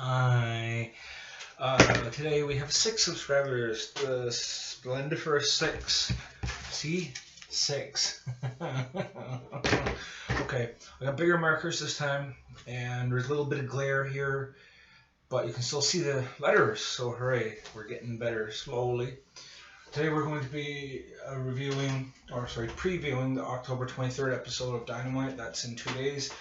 Hi. Today we have 6 subscribers. The splendiferous 6. See? 6. Okay, I got bigger markers this time, and there's a little bit of glare here, but you can still see the letters, so hooray, we're getting better slowly. Today we're going to be previewing the October 23rd episode of Dynamite. That's in 2 days.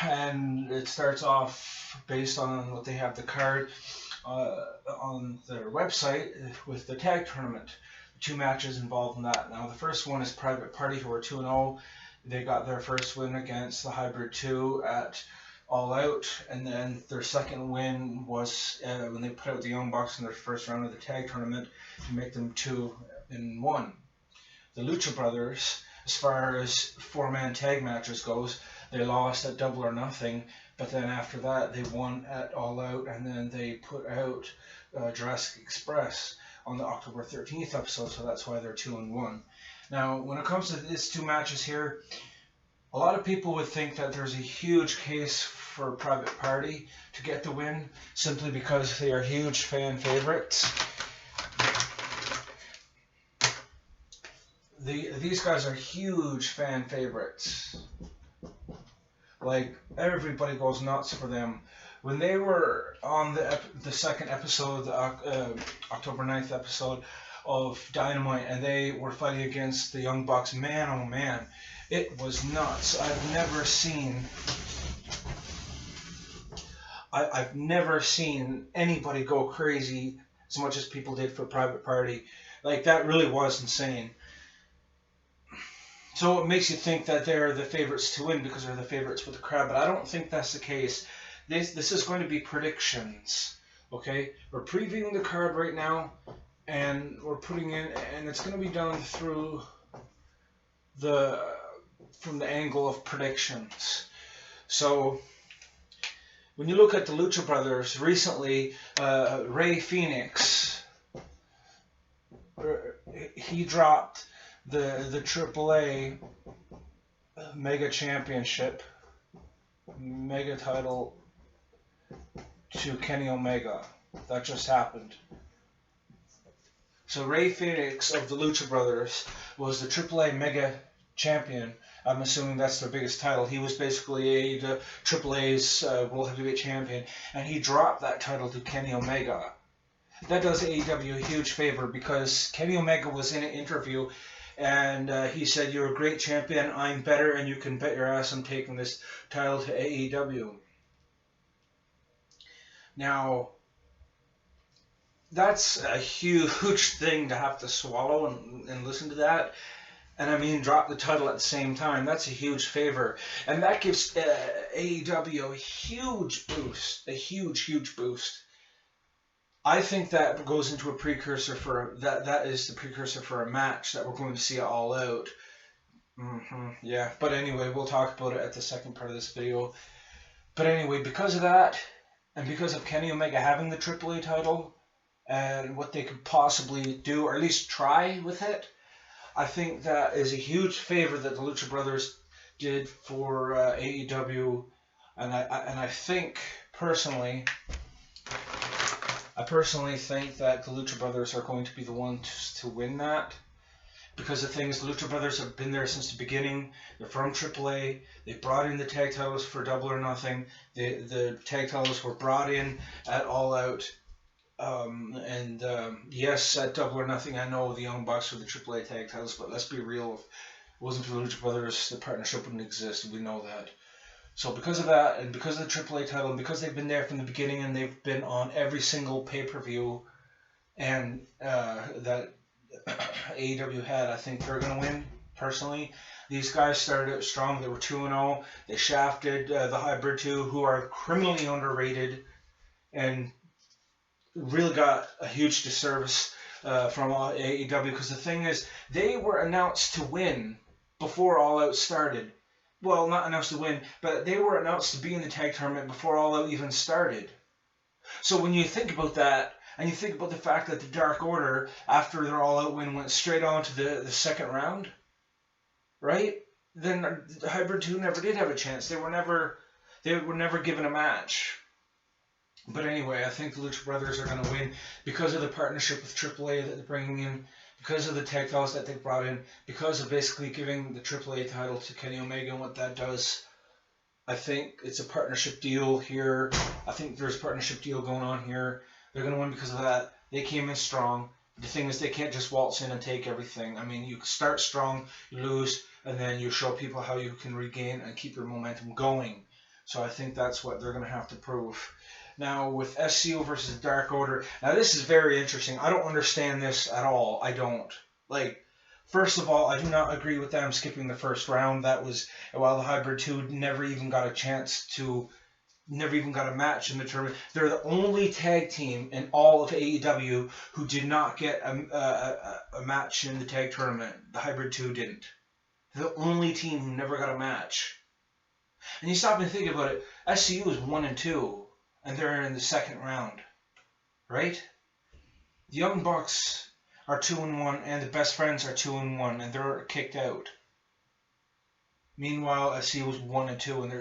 And it starts off based on what they have the card on their website with the tag tournament. 2 matches involved in that. Now the first one is Private Party, who are 2-0. They got their first win against the Hybrid 2 at All Out, and then their second win was when they put out the Young Bucks in their first round of the tag tournament to make them 2-1. The Lucha Brothers, as far as 4-man tag matches goes, they lost at Double or Nothing, but then after that they won at All Out, and then they put out Jurassic Express on the October 13th episode, so that's why they're 2-1. Now, when it comes to these 2 matches here, a lot of people would think that there's a huge case for Private Party to get the win, simply because they are huge fan favorites. These guys are huge fan favorites. Like, everybody goes nuts for them. When they were on the second episode, the October 9th episode of Dynamite, and they were fighting against the Young Bucks, man, oh man, it was nuts. I've never seen anybody go crazy as much as people did for Private Party. Like, that really was insane. So it makes you think that they're the favorites to win because they're the favorites with the crowd, but I don't think that's the case. This is going to be predictions, okay? We're previewing the card right now, and we're putting in, and it's going to be done through from the angle of predictions. So when you look at the Lucha Brothers recently, Rey Fenix, he dropped the AAA Mega Championship, Mega title, to Kenny Omega. That just happened. So Rey Fenix of the Lucha Brothers was the AAA Mega Champion. I'm assuming that's their biggest title. He was basically the AAA's World Heavyweight Champion, and he dropped that title to Kenny Omega. That does AEW a huge favor, because Kenny Omega was in an interview, and he said, "You're a great champion, I'm better, and you can bet your ass I'm taking this title to AEW." Now, that's a huge thing to have to swallow and listen to that. And I mean, drop the title at the same time. That's a huge favor. And that gives AEW a huge boost. A huge boost. I think that goes into a precursor for that is the precursor for a match that we're going to see All Out. Yeah, but anyway, we'll talk about it at the second part of this video. But anyway, because of that, and because of Kenny Omega having the AAA title, and what they could possibly do, or at least try with it, I think that is a huge favor that the Lucha Brothers did for AEW, and I think personally. I personally think that the Lucha Brothers are going to be the ones to win that, because the thing is, the Lucha Brothers have been there since the beginning. They're from AAA. They brought in the tag titles for Double or Nothing. The tag titles were brought in at All Out. Yes, at Double or Nothing, I know the Young Bucks were the AAA tag titles, but let's be real. If it wasn't for the Lucha Brothers, the partnership wouldn't exist. We know that. So because of that, and because of the AAA title, and because they've been there from the beginning, and they've been on every single pay-per-view and that AEW had, I think they're going to win, personally. These guys started out strong. They were 2-0. They shafted the Hybrid 2, who are criminally underrated, and really got a huge disservice from AEW, because the thing is, they were announced to win before All Out started. Well, not announced to win, but they were announced to be in the tag tournament before All Out even started. So when you think about that, and you think about the fact that the Dark Order, after their All Out win, went straight on to the second round, right? Then the Hybrid 2 never did have a chance. They were never given a match. But anyway, I think the Lucha Brothers are going to win because of the partnership with AAA that they're bringing in, because of the tag fellas that they brought in, because of basically giving the AAA title to Kenny Omega and what that does. I think it's a partnership deal here. I think there's a partnership deal going on here. They're going to win because of that. They came in strong. The thing is, they can't just waltz in and take everything. I mean, you start strong, you lose, and then you show people how you can regain and keep your momentum going. So I think that's what they're going to have to prove. Now, with SCU versus Dark Order, now this is very interesting. I don't understand this at all. I don't. Like, first of all, I do not agree with them skipping the first round. That was, while the Hybrid 2 never even got a match in the tournament. They're the only tag team in all of AEW who did not get a match in the tag tournament. The Hybrid 2 didn't. They're the only team who never got a match. And you stop and think about it, SCU is 1-2. And they're in the second round, right? The Young Bucks are 2-1, and the Best Friends are 2-1, and they're kicked out. Meanwhile, SCU was 1-2, and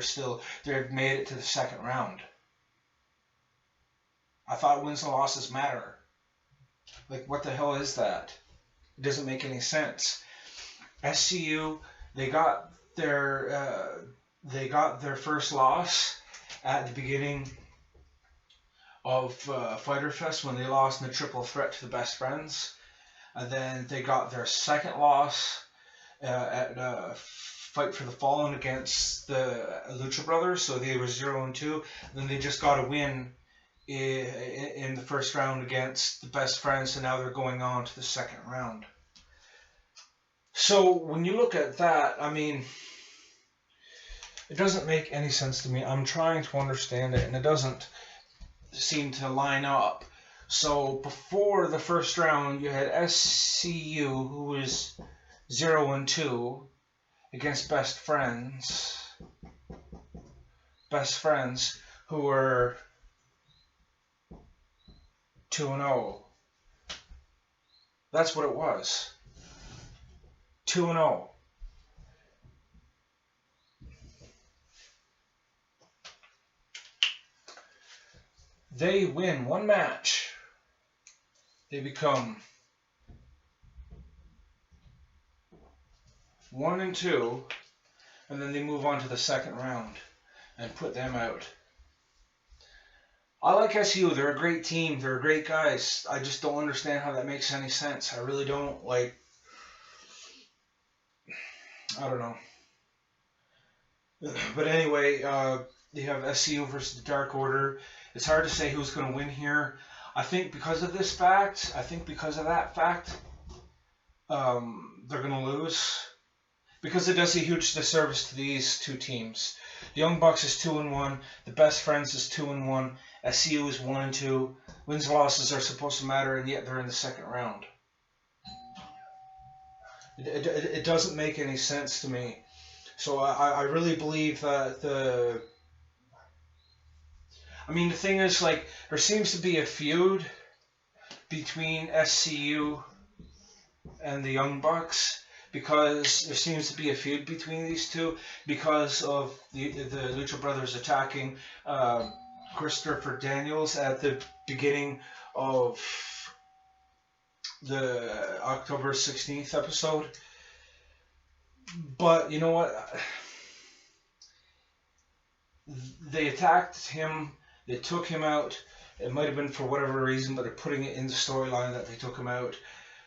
they've made it to the second round. I thought wins and losses matter. Like, what the hell is that? It doesn't make any sense. SCU, they got their first loss at the beginning of Fyter Fest when they lost in the triple threat to the Best Friends, and then they got their second loss at Fight for the Fallen against the Lucha Brothers, so they were 0-2. And then they just got a win in the first round against the Best Friends, and now they're going on to the second round. So when you look at that, I mean, it doesn't make any sense to me. I'm trying to understand it, and it doesn't seem to line up. So before the first round, you had SCU, who was 0-2, against Best Friends, who were 2-0. That's what it was. 2-0. They win one match. They become 1-2, and then they move on to the second round and put them out. I like SU. They're a great team. They're great guys. I just don't understand how that makes any sense. I really don't. Like, I don't know. But anyway, you have SCU versus the Dark Order. It's hard to say who's going to win here. I think because of that fact, they're going to lose. Because it does a huge disservice to these two teams. The Young Bucks is 2-1. The Best Friends is 2-1. SCU is 1-2. Wins and losses are supposed to matter, and yet they're in the second round. It doesn't make any sense to me. So I really believe that the thing is, like, there seems to be a feud between SCU and the Young Bucks, because there seems to be a feud between these two because of the Lucha Brothers attacking Christopher Daniels at the beginning of the October 16th episode. But you know what? They attacked him. They took him out. It might have been for whatever reason, but they're putting it in the storyline that they took him out.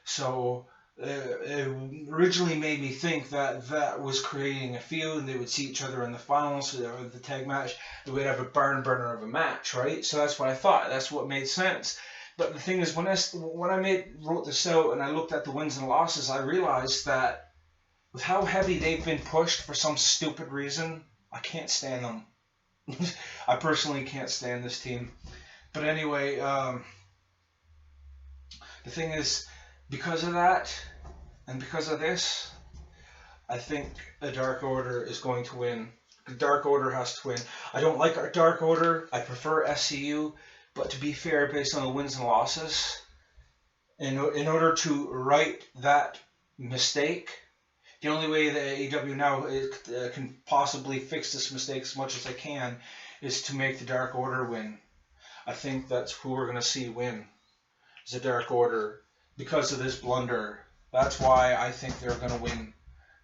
So it originally made me think that was creating a feud, and they would see each other in the finals, or the tag match. They would have a barn burner of a match, right? So that's what I thought. That's what made sense. But the thing is, when I wrote this out and I looked at the wins and losses, I realized that with how heavy they've been pushed for some stupid reason, I can't stand them. I personally can't stand this team. But anyway, the thing is, because of that, and because of this, I think the Dark Order is going to win. The Dark Order has to win. I don't like our Dark Order. I prefer SCU. But to be fair, based on the wins and losses, in order to right that mistake, the only way that AEW now can possibly fix this mistake as much as they can is to make the Dark Order win. I think that's who we're going to see win. Is the Dark Order because of this blunder. That's why I think they're going to win.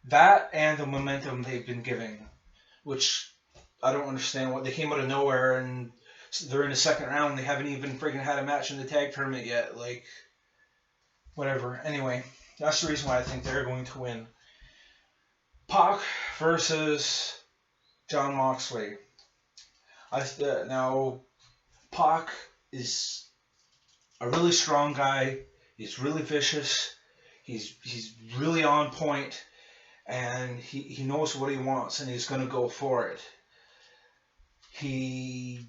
That and the momentum they've been giving, which I don't understand. What they came out of nowhere and they're in the second round. They haven't even freaking had a match in the tag tournament yet. Like, whatever. Anyway, that's the reason why I think they're going to win. Pac versus Jon Moxley. Now, Pac is a really strong guy. He's really vicious. He's really on point, and he knows what he wants, and he's going to go for it. He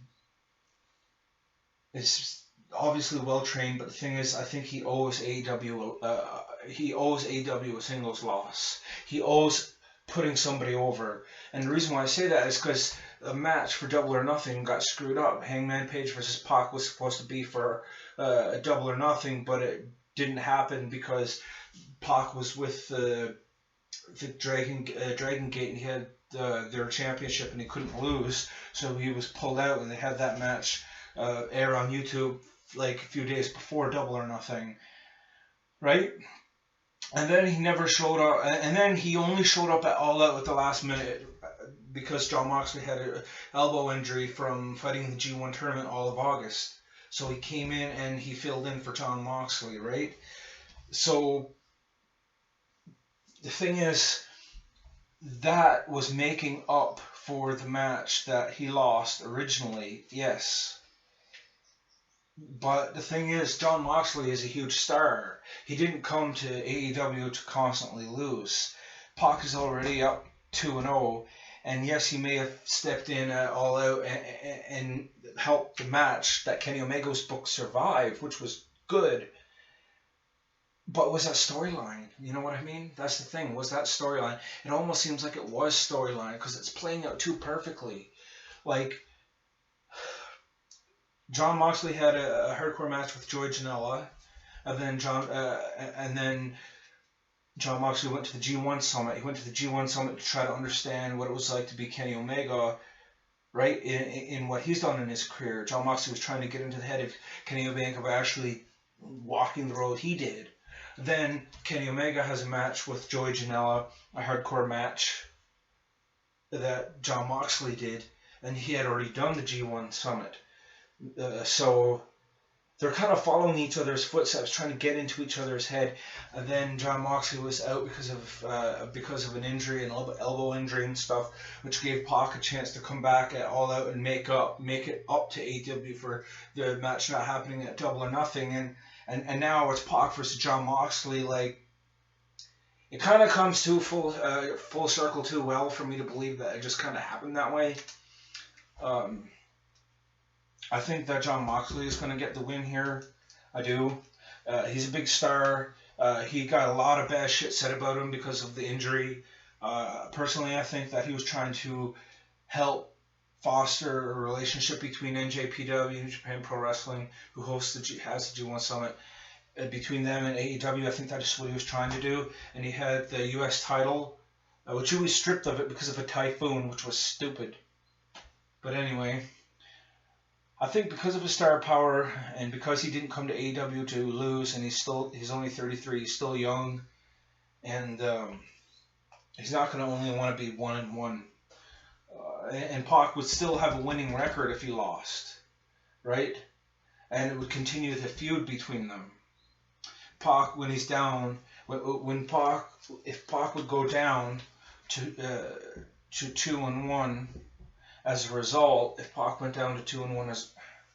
is obviously well trained, but the thing is, I think he owes AEW a singles loss. He owes putting somebody over, and the reason why I say that is because the match for Double or Nothing got screwed up. Hangman Page versus Pac was supposed to be for a Double or Nothing, but it didn't happen because Pac was with the Dragon Gate, and he had their championship, and he couldn't lose, so he was pulled out, and they had that match air on YouTube like a few days before Double or Nothing, right? And then he never showed up, and then he only showed up at All Out at the last minute because Jon Moxley had an elbow injury from fighting the G1 tournament all of August. So he came in and he filled in for Jon Moxley, right? So the thing is, that was making up for the match that he lost originally, yes. But the thing is, Jon Moxley is a huge star. He didn't come to AEW to constantly lose. Pac is already up 2-0, and yes, he may have stepped in All Out and helped the match that Kenny Omega's book survive, which was good. But was that storyline? You know what I mean? That's the thing. Was that storyline? It almost seems like it was storyline because it's playing out too perfectly. Like, Jon Moxley had a hardcore match with Joey Janela, and then Jon Moxley went to the G1 Summit. He went to the G1 Summit to try to understand what it was like to be Kenny Omega, right? In what he's done in his career. Jon Moxley was trying to get into the head of Kenny Omega by actually walking the road he did. Then Kenny Omega has a match with Joey Janela, a hardcore match that Jon Moxley did, and he had already done the G1 Summit. So they're kind of following each other's footsteps, trying to get into each other's head. And then Jon Moxley was out because of an injury, an elbow injury and stuff, which gave Pac a chance to come back at All Out and make it up to AEW for the match not happening at Double or Nothing. And now it's Pac versus Jon Moxley. Like, it kind of comes to full circle too well for me to believe that it just kind of happened that way. I think that Jon Moxley is going to get the win here. I do. He's a big star. He got a lot of bad shit said about him because of the injury. Personally, I think that he was trying to help foster a relationship between NJPW and Japan Pro Wrestling, who has the G1 Summit. Between them and AEW, I think that's what he was trying to do. And he had the U.S. title, which he was stripped of it because of a typhoon, which was stupid. But anyway, I think because of his star power and because he didn't come to AEW to lose, and he's only 33, he's still young, and he's not going to only want to be 1-1. And Pac would still have a winning record if he lost, right? And it would continue the feud between them. Pac, when he's down, if Pac would go down to 2-1. As a result, if Pac went down to 2-1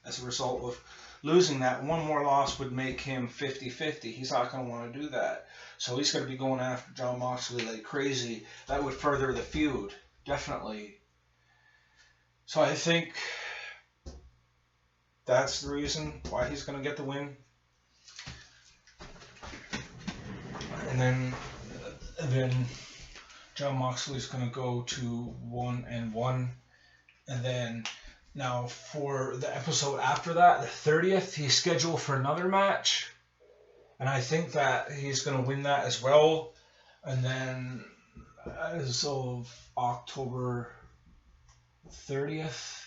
as a result of losing that, one more loss would make him 50-50. He's not going to want to do that. So he's going to be going after Jon Moxley like crazy. That would further the feud, definitely. So I think that's the reason why he's going to get the win. And then Jon Moxley's going to go to 1-1. And then, now for the episode after that, the 30th, he's scheduled for another match. And I think that he's going to win that as well. And then, as of October 30th,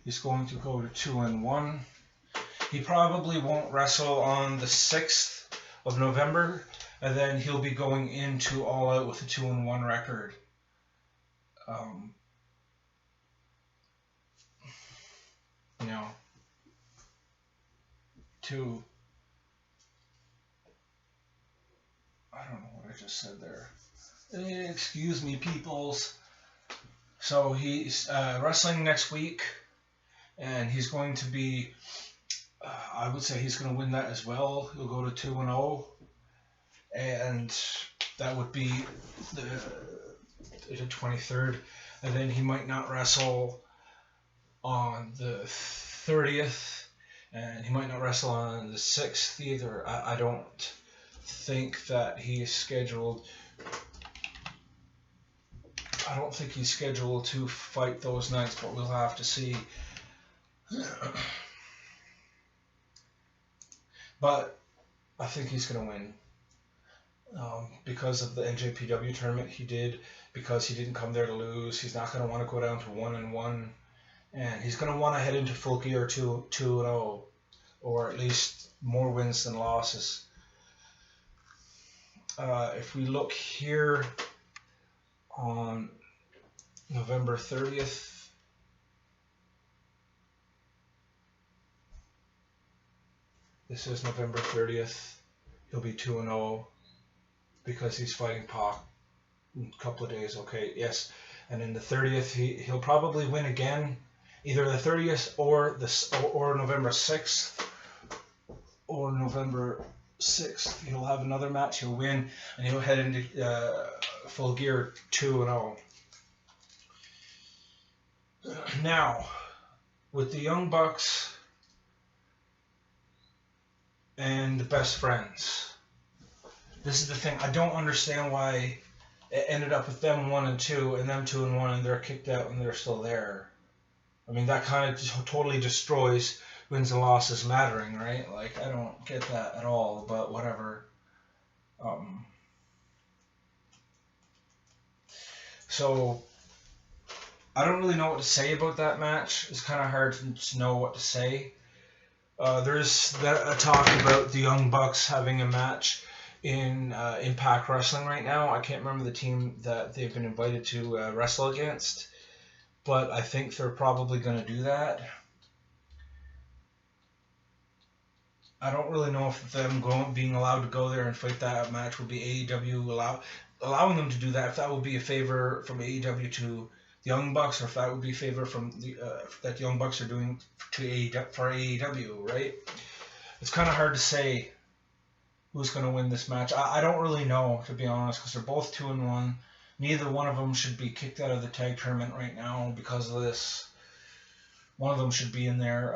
he's going to go to 2-1. He probably won't wrestle on the 6th of November, and then he'll be going into All Out with a 2-1 record. You know, I don't know what I just said there. Excuse me, peoples. So he's wrestling next week, and he's going to be, I would say he's going to win that as well. He'll go to 2-0, and that would be the 23rd, and then he might not wrestle on the 30th, and he might not wrestle on the 6th either. I don't think that he is scheduled. I don't think he's scheduled to fight those nights, but we'll have to see. But I think he's going to win. Because of the NJPW tournament he did, because he didn't come there to lose. He's not going to want to go down to 1-1, and he's going to want to head into Full Gear 2-0, or at least more wins than losses. If we look here on November 30th, this is November 30th, he'll be 2-0 because he's fighting Pac in a couple of days. Okay, yes. And then the 30th, he'll probably win again, either the 30th or November 6th or November 6th. He'll have another match, he'll win, and he'll head into Full Gear 2-0. Now, with the Young Bucks and the Best Friends, this is the thing. I don't understand why it ended up with them 1-2 and them 2-1, and they're kicked out and they're still there. I mean, that kind of just totally destroys wins and losses mattering, right? Like, I don't get that at all, but whatever. So, I don't really know what to say about that match. It's kind of hard to know what to say. There's a talk about the Young Bucks having a match in Impact Wrestling right now. I can't remember the team that they've been invited to wrestle against, but I think they're probably going to do that. I don't really know if them being allowed to go there and fight that match would be AEW allowing them to do that, if that would be a favor from AEW to the Young Bucks, or if that would be a favor from that the Young Bucks are doing for AEW, right? It's kind of hard to say who's going to win this match. I don't really know, to be honest, because they're both 2-1. Neither one of them should be kicked out of the tag tournament right now because of this. One of them should be in there.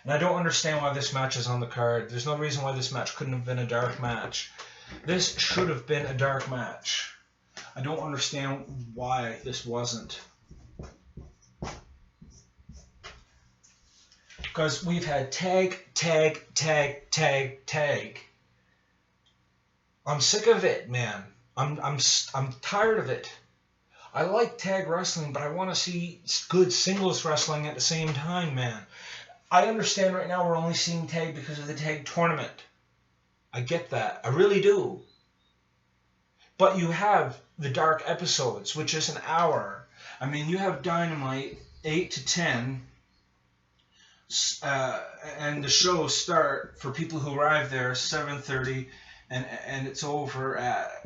And I don't understand why this match is on the card. There's no reason why this match couldn't have been a dark match. This should have been a dark match. I don't understand why this wasn't. Because we've had tag. I'm sick of it, man. I'm tired of it. I like tag wrestling, but I want to see good singles wrestling at the same time, man. I understand right now we're only seeing tag because of the tag tournament. I get that. I really do. But you have the dark episodes, which is an hour. I mean, you have Dynamite 8 to 10, and the shows start for people who arrive there 7:30, and it's over at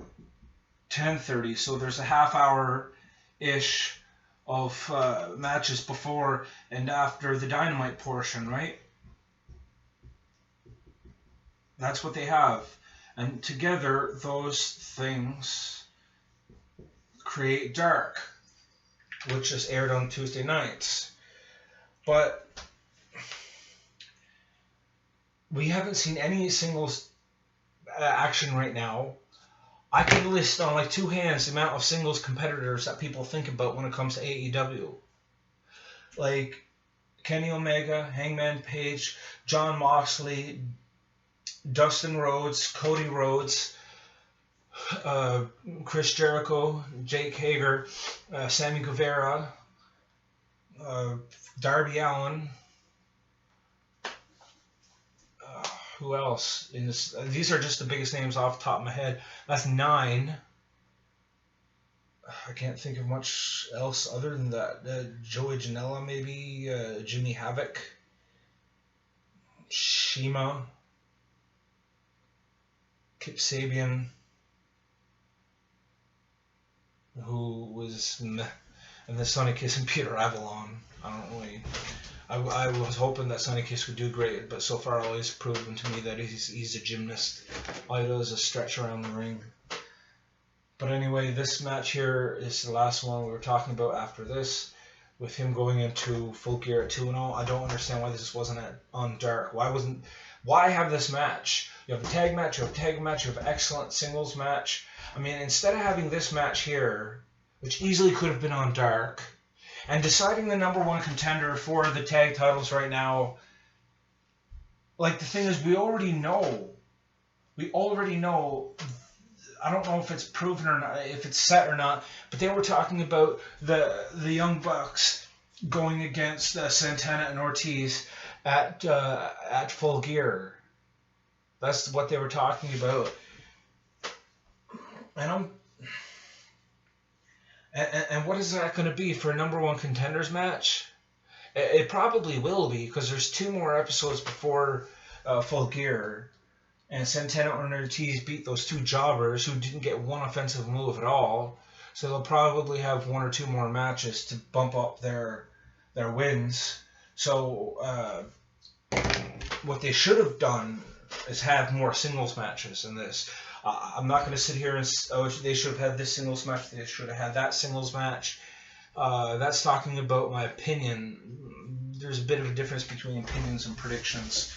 10:30. So there's a half hour ish of matches before and after the Dynamite portion, right? That's what they have. And together, those things create Dark, which is aired on Tuesday nights. But we haven't seen any singles action right now. I can list on like two hands the amount of singles competitors that people think about when it comes to AEW. Like Kenny Omega, Hangman Page, Jon Moxley, Dustin Rhodes, Cody Rhodes, Chris Jericho, Jake Hager, Sammy Guevara, Darby Allin, Who else in this? These are just the biggest names off the top of my head. That's 9. I can't think of much else other than that. Joey Janela, maybe. Jimmy Havoc. Shima. Kip Sabian. Who was and the Sonny Kiss and Peter Avalon. I don't really. I was hoping that Sonny Kiss would do great, but so far all he's proven to me that he's a gymnast. All he does is stretch around the ring. But anyway, this match here is the last one we were talking about after this, with him going into Full Gear at 2-0. I don't understand why this wasn't on Dark. Why have this match? You have a tag match, you have a tag match, you have an excellent singles match. I mean, instead of having this match here, which easily could have been on Dark, and deciding the number 1 contender for the tag titles right now, like, the thing is, we already know. I don't know if it's proven or not, if it's set or not, but they were talking about the Young Bucks going against Santana and Ortiz at Full Gear. That's what they were talking about. And what is that going to be for a number 1 contenders match? It probably will be, because there's 2 more episodes before Full Gear, and Santana and Ortiz beat those 2 jobbers who didn't get 1 offensive move at all. So they'll probably have 1 or 2 more matches to bump up their wins. So what they should have done is have more singles matches in this. I'm not going to sit here and they should have had this singles match, they should have had that singles match. That's talking about my opinion. There's a bit of a difference between opinions and predictions.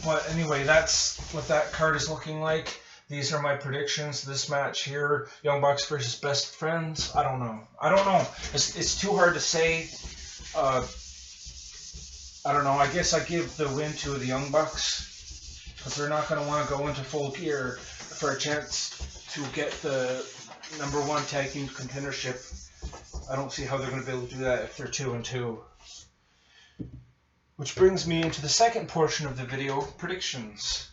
But anyway, that's what that card is looking like. These are my predictions. This match here, Young Bucks versus Best Friends. I don't know. It's too hard to say. I don't know. I guess I give the win to the Young Bucks, because they're not going to want to go into Full Gear for a chance to get the number 1 tag team contendership. I don't see how they're going to be able to do that if they're 2-2. Which brings me into the second portion of the video, predictions.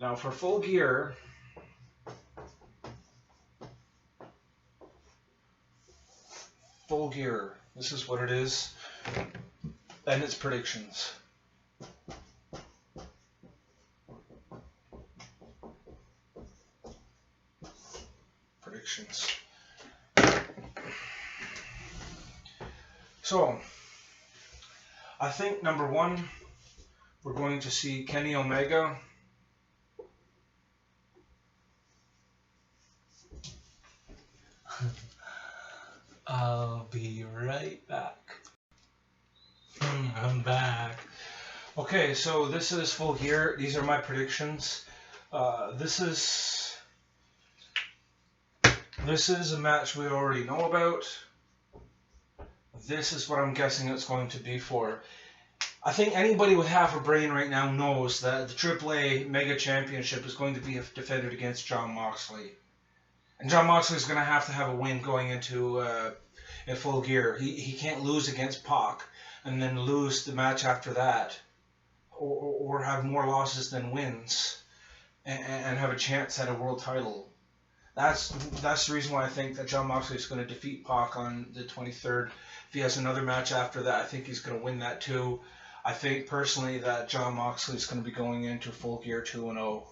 Now for Full Gear, this is what it is, and it's predictions. So, I think number 1, we're going to see Kenny Omega I'll be right back. I'm back. Okay, so this is Full Gear. These are my predictions. This is a match we already know about. This is what I'm guessing it's going to be for. I think anybody with half a brain right now knows that the AAA Mega Championship is going to be defended against Jon Moxley. And Jon Moxley is going to have a win going into in Full Gear. He can't lose against Pac and then lose the match after that, or have more losses than wins, and have a chance at a world title. That's the reason why I think that Jon Moxley is going to defeat Pac on the 23rd. If he has another match after that, I think he's going to win that too. I think personally that Jon Moxley is going to be going into Full Gear 2-0.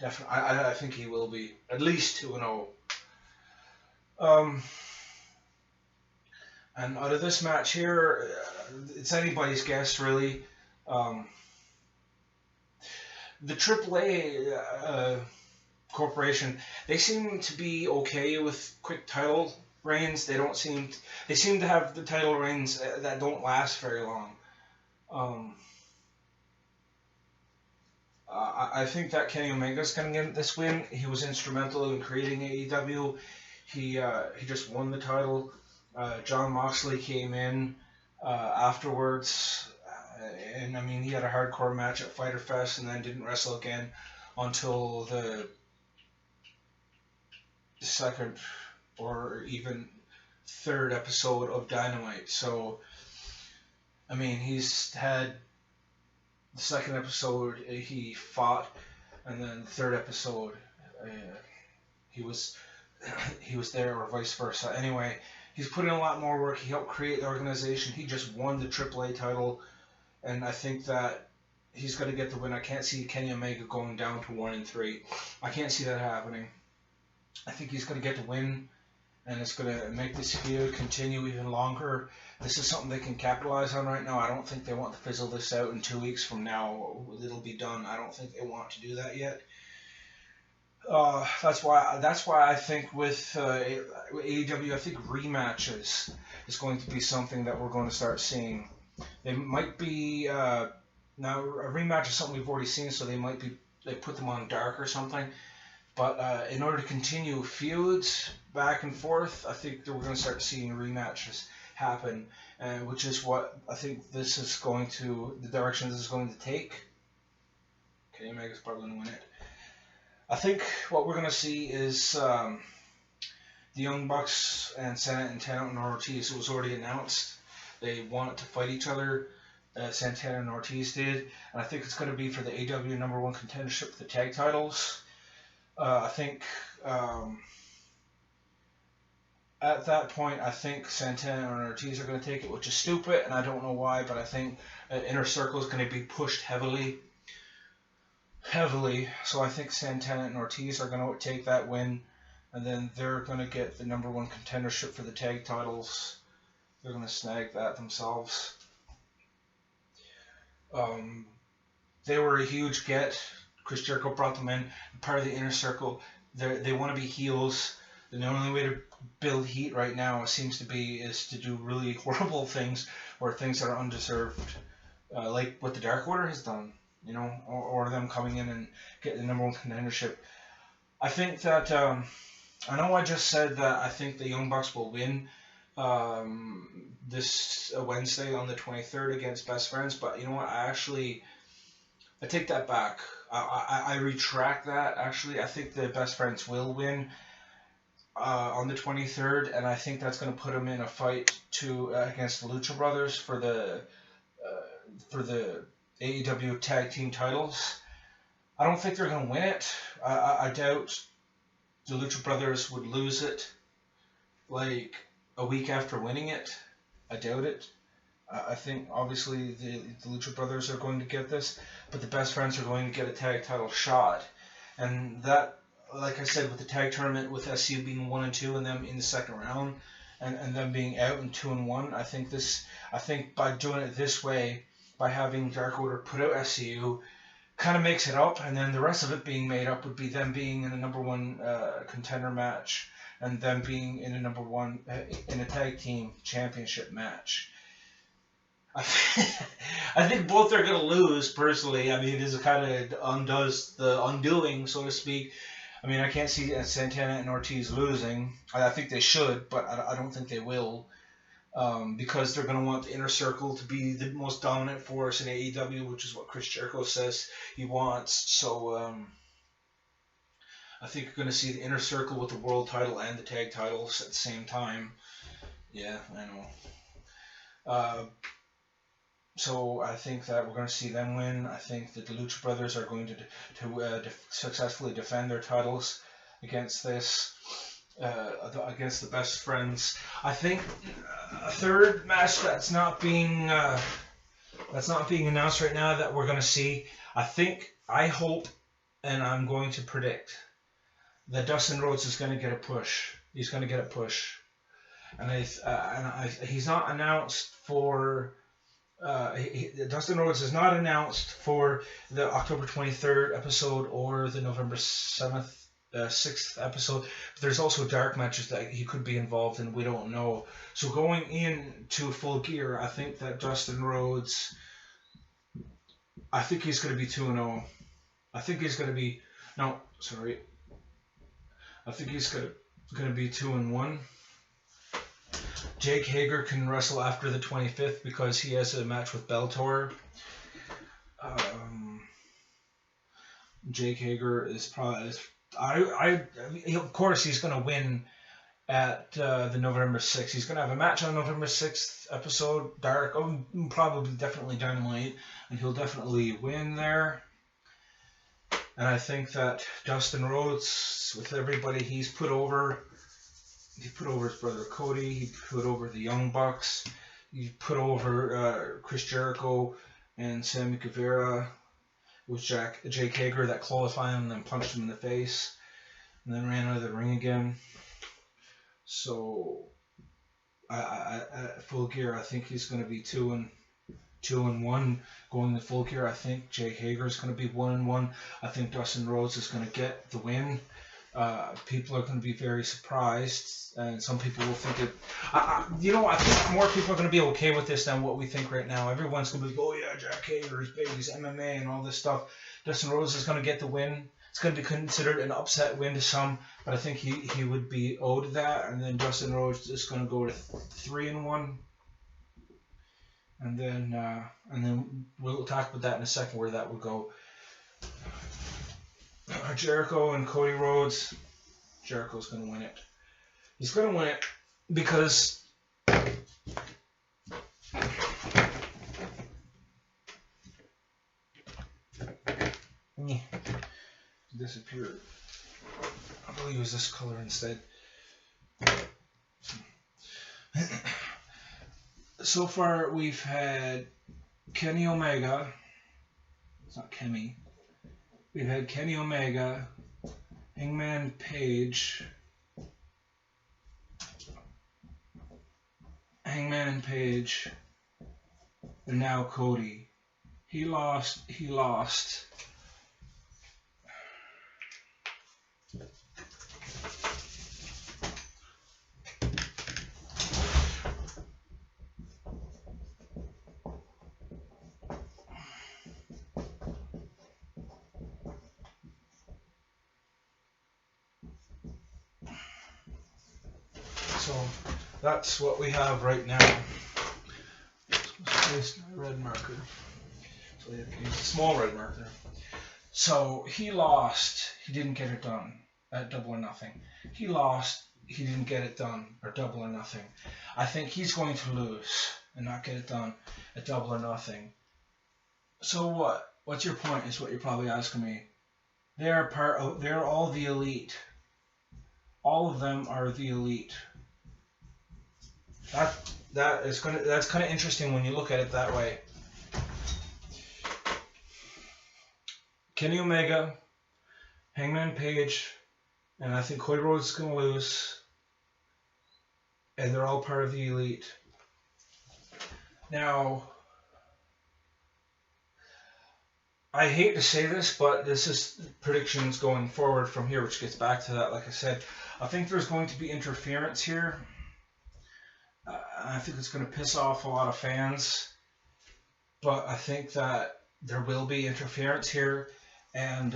Definitely, I think he will be at least 2-0. And out of this match here, it's anybody's guess really. The AAA corporation, they seem to be okay with quick title reigns. They seem to have the title reigns that don't last very long. I think that Kenny Omega's going to get this win. He was instrumental in creating AEW. He just won the title. Jon Moxley came in afterwards, and I mean he had a hardcore match at Fyter Fest and then didn't wrestle again until the second or even third episode of Dynamite. So I mean he's had the second episode he fought, and then the third episode uh, he was he was there, or vice versa. Anyway, he's put in a lot more work. He helped create the organization. He just won the AAA title, and I think that he's going to get the win. I can't see Kenny Omega going down to 1-3. I can't see that happening. I think he's going to get the win, and it's going to make this feud continue even longer. This is something they can capitalize on right now. I don't think they want to fizzle this out in 2 weeks from now. It'll be done. I don't think they want to do that yet. That's why I think with AEW, I think rematches is going to be something that we're going to start seeing. They might be now a rematch is something we've already seen, so they put them on Dark or something. But in order to continue feuds back and forth, I think that we're going to start seeing rematches happen, which is what I think the direction this is going to take. Kenny Omega's probably going to win it. I think what we're going to see is the Young Bucks and Santana and Ortiz. It was already announced. They wanted to fight each other. Santana and Ortiz did. And I think it's going to be for the AEW #1 contendership for the tag titles. I think at that point, I think Santana and Ortiz are going to take it, which is stupid, and I don't know why, but I think Inner Circle is going to be pushed heavily. So I think Santana and Ortiz are going to take that win, and then they're going to get the #1 contendership for the tag titles. They're going to snag that themselves. They were a huge get. Chris Jericho brought them in, part of the Inner Circle. They want to be heels. And the only way to build heat right now seems to be is to do really horrible things, or things that are undeserved, like what the Dark Order has done. Or them coming in and getting the #1 contendership. I think that, I know I just said that I think the Young Bucks will win this Wednesday on the 23rd against Best Friends, but you know what, I take that back. I retract that, actually. I think the Best Friends will win on the 23rd, and I think that's going to put them in a fight against the Lucha Brothers for the AEW tag team titles. I don't think they're going to win it. I doubt the Lucha Brothers would lose it like a week after winning it. I doubt it. I think obviously the Lucha Brothers are going to get this, but the Best Friends are going to get a tag title shot. And that, like I said, with the tag tournament, with SCU being 1-2 and them in the second round, and them being out in 2-1, I think by doing it this way, by having Dark Order put out SCU, kind of makes it up, and then the rest of it being made up would be them being in a #1 contender match, and them being in a #1 in a tag team championship match. I think both are going to lose, personally. I mean, this kind of undoes the undoing, so to speak. I mean, I can't see Santana and Ortiz losing. I think they should, but I don't think they will. Because they're going to want the Inner Circle to be the most dominant force in AEW, which is what Chris Jericho says he wants. So I think you're going to see the Inner Circle with the world title and the tag titles at the same time. Yeah, I know. So I think that we're going to see them win. I think that the Lucha Brothers are going to successfully defend their titles against this. Against the Best Friends. I think a third match that's not being announced right now that we're going to see. I hope, and I'm going to predict that Dustin Rhodes is going to get a push. He's going to get a push, and he's not announced for. Dustin Rhodes is not announced for the October 23rd episode or the November 7th. 6th episode, but there's also dark matches that he could be involved in. We don't know. So going into Full Gear, I think that Dustin Rhodes, I think he's going to be 2-0. I think he's going to be I think he's going to be 2-1. Jake Hager can wrestle after the 25th because he has a match with Bellator. Jake Hager is probably. I mean, of course, he's going to win at the November 6th. He's going to have a match on November 6th episode, Dark, probably definitely Dynamite, and he'll definitely win there. And I think that Dustin Rhodes, with everybody he's put over, he put over his brother Cody, he put over the Young Bucks, he put over Chris Jericho and Sammy Guevara. It was Jake Hager that qualified him and then punched him in the face and then ran out of the ring again. So, I Full Gear, I think he's going to be 2-1 going to Full Gear. I think Jake Hager is going to be 1-1. I think Dustin Rhodes is going to get the win. People are going to be very surprised, and some people will think it. I think more people are going to be okay with this than what we think right now. Everyone's going to be, oh yeah, Jack Hager is big, he's MMA and all this stuff. Dustin Rhodes is going to get the win. It's going to be considered an upset win to some, but I think he would be owed that. And then Dustin Rhodes is going to go to 3-1, and then we'll talk about that in a second where that will go. Jericho and Cody Rhodes. Jericho's going to win it. He's going to win it because disappeared. I believe it was this color instead. So far, we've had Kenny Omega. It's not Kemi. We've had Kenny Omega, Hangman Page, and now Cody. He lost. So that's what we have right now. It's a red marker. So we have to use a small red marker. So he lost. He didn't get it done at Double or Nothing. He lost. He didn't get it done at Double or Nothing. I think he's going to lose and not get it done at Double or Nothing. So what? What's your point? Is what you're probably asking me. They're all the elite. All of them are the elite. That's kind of interesting when you look at it that way. Kenny Omega, Hangman Page, and I think Cody Rhodes is going to lose. And they're all part of the elite. Now, I hate to say this, but this is predictions going forward from here, which gets back to that. Like I said, I think there's going to be interference here. I think it's going to piss off a lot of fans. But I think that there will be interference here. And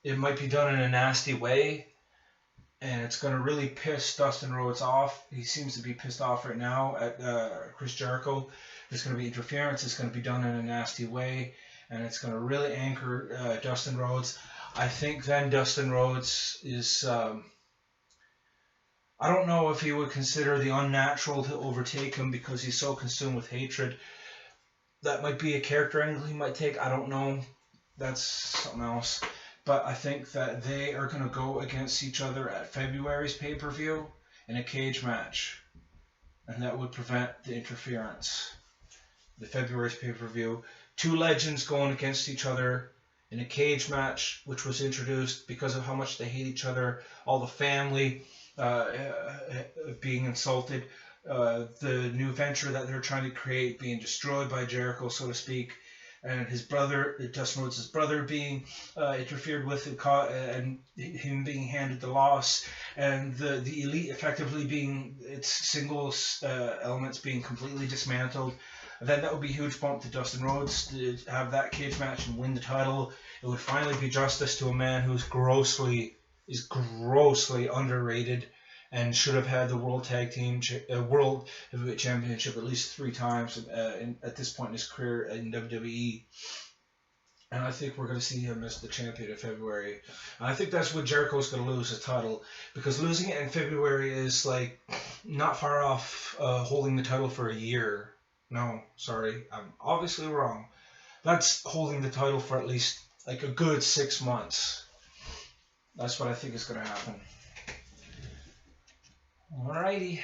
it might be done in a nasty way. And it's going to really piss Dustin Rhodes off. He seems to be pissed off right now at Chris Jericho. There's going to be interference. It's going to be done in a nasty way. And it's going to really anchor Dustin Rhodes. I think then Dustin Rhodes is... I don't know if he would consider the unnatural to overtake him because he's so consumed with hatred. That might be a character angle he might take. I don't know. That's something else. But I think that they are going to go against each other at February's pay-per-view in a cage match. And that would prevent the interference. The February's pay-per-view. Two legends going against each other in a cage match, which was introduced because of how much they hate each other. All the family being insulted. The new venture that they're trying to create being destroyed by Jericho, so to speak. And his brother, Dustin Rhodes' brother, being interfered with and him being handed the loss, and the elite effectively being its singles elements being completely dismantled. Then that would be a huge bump to Dustin Rhodes to have that cage match and win the title. It would finally be justice to a man who's grossly underrated and should have had the World Heavyweight Championship at least 3 times at this point in his career in WWE. And I think we're going to see him as the champion in February. And I think that's when Jericho's going to lose his title. Because losing it in February is like not far off holding the title for a year. No, sorry. I'm obviously wrong. That's holding the title for at least like a good 6 months. That's what I think is going to happen. Alrighty.